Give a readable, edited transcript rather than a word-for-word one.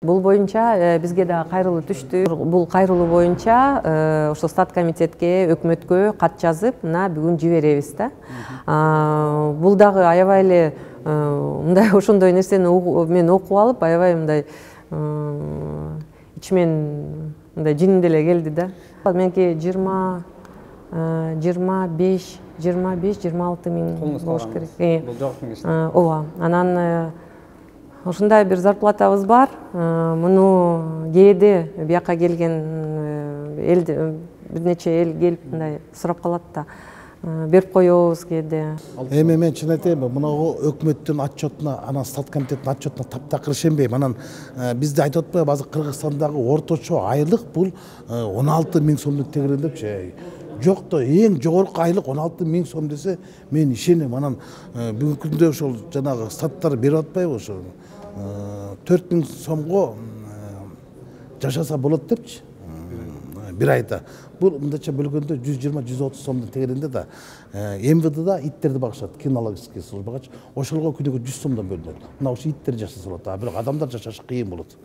Бул боюнча бизге да кайрылуу түштү. Бул кайрылуу боюнча ошо стат комитетке, өкмөткө кат жазып, мына бүгүн жиберебиз да. Бул дагы аябай эле мындай ошондой нерсени мен окуп алып, аябай мындай ичимен мындай жиним деле келди да. Меники 25-26 миң болуш керек. Бул жогорку кеңеште. Ооба. Анан ушундай бир зарплатабыз бар. Муну кээде бияка келген эл бир нече эл келип мындай сурап калат да. Берип коебуз кээде. Эми мен чын айтайын, мынагу өкмөттүн отчетуна, анан стат комитеттин отчетуна таптакыр ишенбейм. Анан бизде айтып атпайбы, азыр Кыргызстандагы орточо айлык бул 16 миң сомдун тегерегинде. Жок да, эң жогорку айлык 16 миң сом десе, мен ишенем. Анан бүгүнкү күндө ошол жанагы статтар берип атпайбы, ошо 4 миң сомго жашаса болот депчи. Bir ayda. Bu mындайча бөлгөндө 120-130 сомдун тегерегинде да МВДда иттерди багышат, кинологический службагачы. Ошолго күнүгө 100 сомдон бөлүнөт. Мына ошо иттер жашаса болот, а бирок адамдар жашашы кыйын болот.